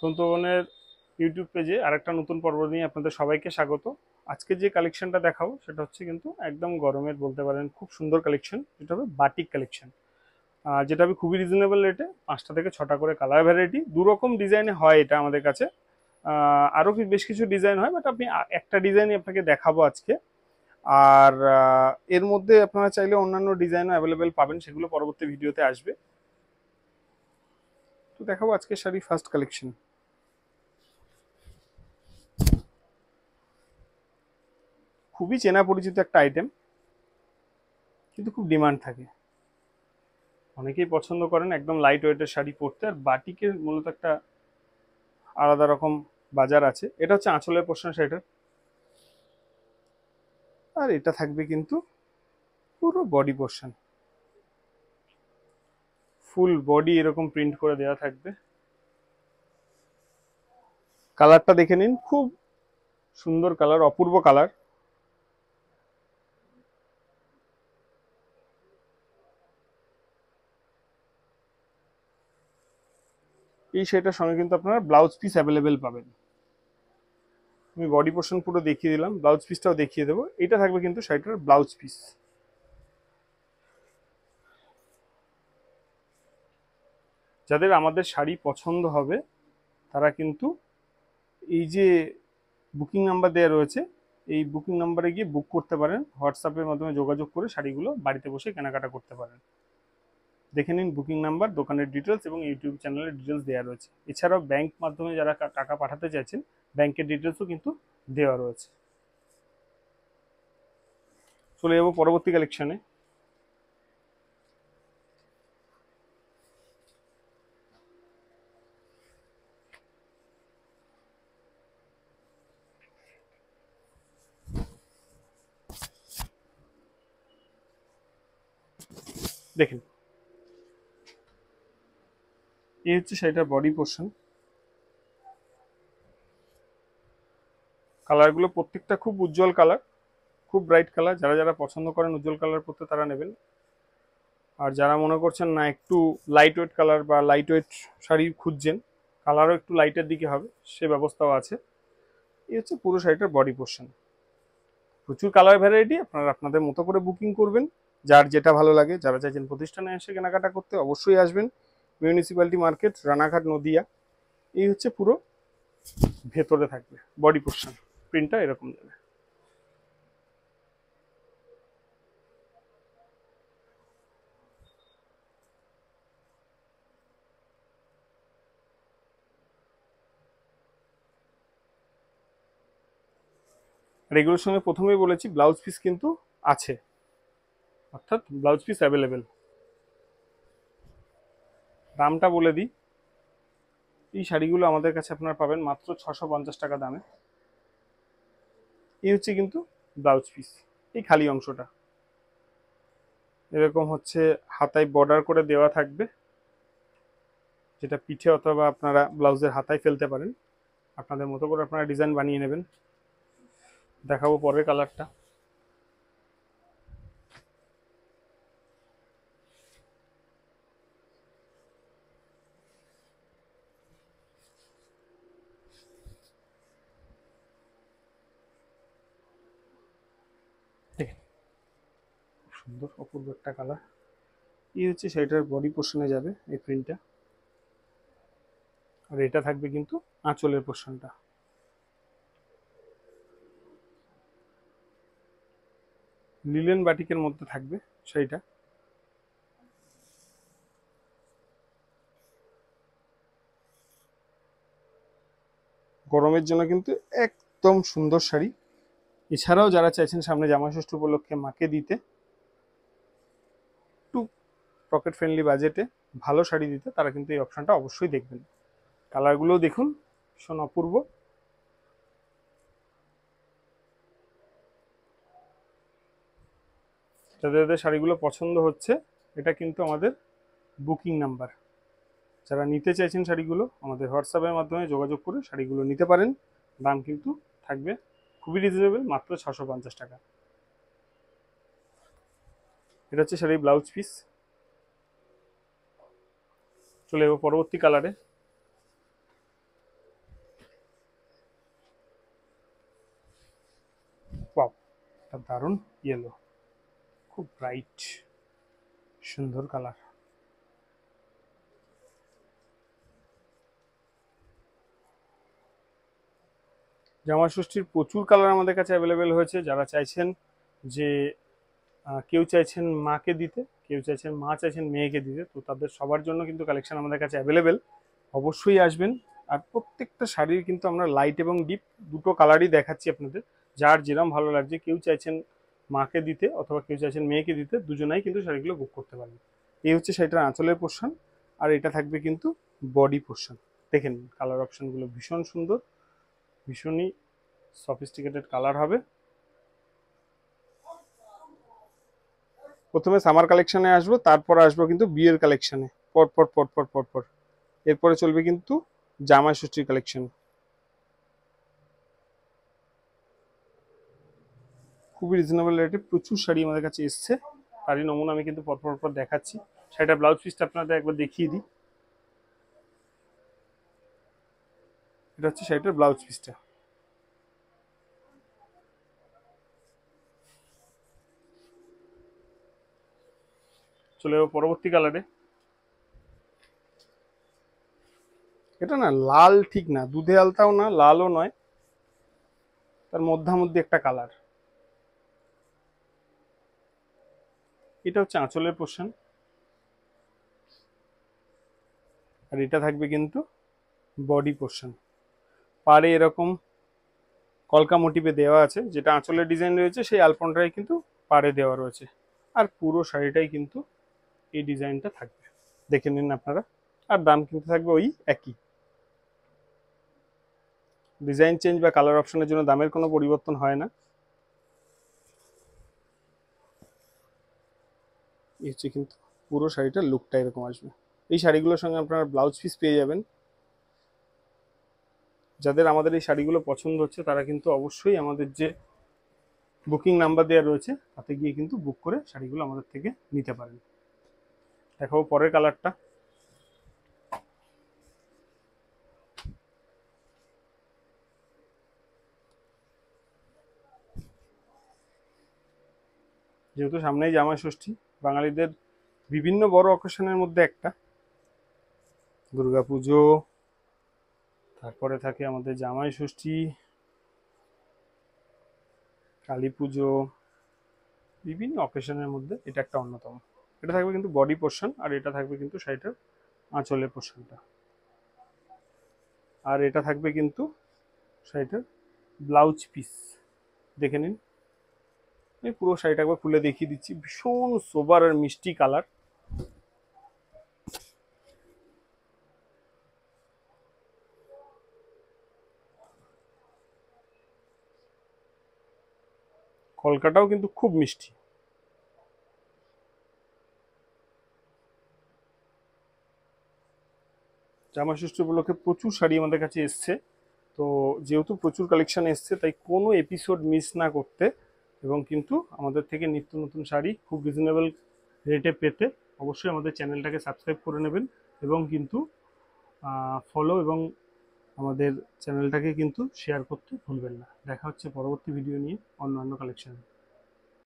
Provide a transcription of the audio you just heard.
তন্তুবনের YouTube পেজে আরেকটা নতুন পর্ব নিয়ে আপনাদের সবাইকে স্বাগত। আজকে যে কালেকশনটা দেখাবো সেটা হচ্ছে কিন্তু একদম গরমের বলতে পারেন খুব সুন্দর কালেকশন, যেটা হবে বাটিক কালেকশন। যেটা হবে খুবই রিজনেবল রেটে, 5টা থেকে 6টা করে কালার ভ্যারাইটি, দু রকম ডিজাইনে হয় এটা আমাদের কাছে। আরও বেশ কিছু ডিজাইন হয়, বাট আমি একটা ডিজাইনই আপনাকে দেখাবো আজকে। আর এর মধ্যে আপনারা চাইলে অন্যান্য ডিজাইনও অ্যাভেলেবেল পাবেন, সেগুলো পরবর্তী ভিডিওতে আসবে। তো দেখাবো আজকে শাড়ি ফার্স্ট কালেকশন। খুবই চেনা পরিচিত একটা আইটেম, কিন্তু খুব ডিমান্ড থাকে, অনেকেই পছন্দ করেন একদম লাইট ওয়েটের শাড়ি পরতে। আর বাটিকের মূলত একটা আলাদা রকম বাজার আছে। এটা হচ্ছে আঁচলের পোর্শন শাড়িটার, আর এটা থাকবে কিন্তু পুরো বডি পোর্শন, ফুল বডি এরকম প্রিন্ট করে দেওয়া থাকবে। কালারটা দেখে নিন, খুব সুন্দর কালার, অপূর্ব কালার। এই শাড়িটার সঙ্গে কিন্তু আপনারা ব্লাউজ পিস অ্যাভেলেবেল পাবেন। আমি বডি পোর্শন পুরো দেখিয়ে দিলাম, ব্লাউজ পিসটাও দেখিয়ে দেবো। এটা থাকবে কিন্তু শাড়িটার ব্লাউজ পিস। যাদের আমাদের শাড়ি পছন্দ হবে তারা কিন্তু এই যে বুকিং নাম্বার দেওয়া রয়েছে, এই বুকিং নাম্বারে গিয়ে বুক করতে পারেন, হোয়াটসঅ্যাপের মাধ্যমে যোগাযোগ করে শাড়িগুলো বাড়িতে বসে কেনাকাটা করতে পারেন। দেখে নিন বুকিং নাম্বার, দোকানের ডিটেলস এবং ইউটিউব চ্যানেলের ডিটেলস দেওয়া রয়েছে। এছাড়াও ব্যাংক মাধ্যমে যারা টাকা পাঠাতে চাইছেন, ব্যাংকের ডিটেলসও কিন্তু দেওয়া রয়েছে। চলে যাবো পরবর্তী কালেকশনে। দেখেন, এই হচ্ছে শাড়িটার বডি পোর্শন। কালারগুলো প্রত্যেকটা খুব উজ্জ্বল কালার, খুব ব্রাইট কালার। যারা যারা পছন্দ করেন উজ্জ্বল কালার পরতে তারা নেবেন। আর যারা মনে করছেন না একটু লাইট ওয়েট কালার বা লাইট ওয়েট শাড়ি খুঁজছেন, কালারও একটু লাইটের দিকে হবে, সে ব্যবস্থাও আছে। এই হচ্ছে পুরো শাড়িটার বডি পোর্শন। প্রচুর কালার ভ্যারাইটি, আপনারা আপনাদের মতো করে বুকিং করবেন, যার যেটা ভালো লাগে। যারা চাইছেন প্রতিষ্ঠানে এসে কেনাকাটা করতে, অবশ্যই আসবেন। Municipality market, Ranaghat, Nadia. এই হচ্ছে পুরো ভেতরে থাকবে বডি পোর্শন, প্রিন্টটা এরকম যাবে। আর এগুলোর সঙ্গে প্রথমেই বলেছি ব্লাউজ পিস কিন্তু আছে, অর্থাৎ ব্লাউজ পিস অ্যাভেলেবেল। দামটা বলে দিই, এই শাড়িগুলো আমাদের কাছে আপনারা পাবেন মাত্র 650 টাকা দামে। এই হচ্ছে কিন্তু ব্লাউজ পিস, এই খালি অংশটা এরকম হচ্ছে হাতায় বর্ডার করে দেওয়া থাকবে, যেটা পিঠে অথবা আপনারা ব্লাউজের হাতায় ফেলতে পারেন। আপনাদের মতো করে আপনারা ডিজাইন বানিয়ে নেবেন। দেখাবো পরের কালারটা। সুন্দর অপূর্ব একটা কালার। এই হচ্ছে শাড়িটার বডি পোর্শনে যাবে এই প্রিন্টটা। আর এটা থাকবে কিন্তু আঁচলের পোর্শনটা। লিলেন বাটিকের মধ্যে থাকবে শাড়িটা। গরমের জন্য কিন্তু একদম সুন্দর শাড়ি। এছাড়াও যারা চাইছেন সামনে জামাষষ্ঠী উপলক্ষে মাকে দিতে, একটু পকেট ফ্রেন্ডলি বাজেটে ভালো শাড়ি দিতে, তারা কিন্তু এই অপশনটা অবশ্যই দেখবেন। কালারগুলোও দেখুন, ভীষণ অপূর্ব। যাদের যাদের শাড়িগুলো পছন্দ হচ্ছে, এটা কিন্তু আমাদের বুকিং নাম্বার। যারা নিতে চাইছেন শাড়িগুলো, আমাদের হোয়াটসঅ্যাপের মাধ্যমে যোগাযোগ করে শাড়িগুলো নিতে পারেন। দাম কিন্তু থাকবে খুবই রিজনেবল, মাত্র 650 টাকা। এটা হচ্ছে শাড়ির ব্লাউজ পিস। চলে যাবো পরবর্তী কালারে। একটা দারুণ ইয়েলো, খুব ব্রাইট সুন্দর কালার। জামা ষষ্ঠীর প্রচুর কালার আমাদের কাছে অ্যাভেলেবেল হয়েছে। যারা চাইছেন যে কেউ চাইছেন মাকে দিতে, কেউ চাইছেন মা চাইছেন মেয়েকে দিতে, তো তাদের সবার জন্য কিন্তু কালেকশন আমাদের কাছে অ্যাভেলেবেল। অবশ্যই আসবেন। আর প্রত্যেকটা শাড়ির কিন্তু আমরা লাইট এবং ডিপ দুটো কালারই দেখাচ্ছি আপনাদের, যার যেরকম ভালো লাগছে। কেউ চাইছেন মাকে দিতে অথবা কেউ চাইছেন মেয়েকে দিতে, দুজনাই কিন্তু শাড়িগুলো বুক করতে পারবেন। এই হচ্ছে শাড়িটার আঁচলের পোর্শন, আর এটা থাকবে কিন্তু বডি পোর্শন। দেখেন কালার অপশনগুলো ভীষণ সুন্দর, ভীষণই সফিস্টিকেটেড কালার হবে। প্রথমে সামার কালেকশনে আসবো, তারপর আসবো কিন্তু বিয়ের কালেকশনে, পর পর পর পর পর পর। এরপরে চলবে কিন্তু জামাই ষষ্ঠীর কালেকশন। খুবই রিজনেবল রেটে প্রচুর শাড়ি আমাদের কাছে এসছে, তারই নমুনা আমি কিন্তু পর পর দেখাচ্ছি। শাড়িটা ব্লাউজ পিসটা আপনাদের একবার দেখিয়ে দিই। এটা হচ্ছে শাড়িটার ব্লাউজ পিসটা। চলে যাবো পরবর্তী কালারে। এটা না লাল ঠিক না, দুধে আলতাও না, লালও নয়, তার মধ্যামধ্যে একটা কালার। এটা হচ্ছে আঁচলের পোর্শন, আর এটা থাকবে কিন্তু বডি পোর্শন। পাড়ে এরকম কলকা মোটিভে দেওয়া আছে, যেটা আঁচলের ডিজাইন রয়েছে সেই আলপনাটাই কিন্তু পাড়ে দেওয়া রয়েছে। আর পুরো শাড়িটাই কিন্তু এই ডিজাইনটা থাকবে, দেখে নিন আপনারা। আর দাম কিন্তু থাকবে ওই একই। ডিজাইন চেঞ্জ বা কালার অপশনের জন্য দামের কোনো পরিবর্তন হয় না। এই হচ্ছে কিন্তু পুরো শাড়িটার লুকটা এরকম আসবে। এই শাড়িগুলোর সঙ্গে আপনারা ব্লাউজ পিস পেয়ে যাবেন। যাদের আমাদের এই শাড়িগুলো পছন্দ হচ্ছে তারা কিন্তু অবশ্যই আমাদের যে বুকিং নাম্বার দেওয়া রয়েছে তাতে গিয়ে কিন্তু বুক করে শাড়িগুলো আমাদের থেকে নিতে পারেন। দেখাবো পরের কালারটা। যেহেতু সামনেই জামাই ষষ্ঠী, বাঙালিদের বিভিন্ন বড় অকেশনের মধ্যে একটা, দুর্গাপুজো, তারপরে থাকে আমাদের জামাই ষষ্ঠী, কালী পুজো, বিভিন্ন অকেশনের মধ্যে এটা একটা অন্যতম। এটা থাকবে কিন্তু বডি পোর্শন, আর এটা থাকবে কিন্তু শাড়িটার আঁচলের পোর্শনটা, আর এটা থাকবে কিন্তু শাড়িটার ব্লাউজ পিস। দেখে নিন, আমি পুরো শাড়িটা একবার খুলে দেখিয়ে দিচ্ছি। ভীষণ সোবার আর মিষ্টি কালার। কলকাটাও কিন্তু খুব মিষ্টি। জামা ষষ্ঠী উপলক্ষে প্রচুর শাড়ি আমাদের কাছে এসছে, তো যেহেতু প্রচুর কালেকশন এসছে তাই কোনো এপিসোড মিস না করতে এবং কিন্তু আমাদের থেকে নিত্য নতুন শাড়ি খুব রিজনেবল রেটে পেতে অবশ্যই আমাদের চ্যানেলটাকে সাবস্ক্রাইব করে নেবেন এবং কিন্তু ফলো এবং আমাদের চ্যানেলটাকে কিন্তু শেয়ার করতে ভুলবেন না। দেখা হচ্ছে পরবর্তী ভিডিও নিয়ে অন্যান্য কালেকশন।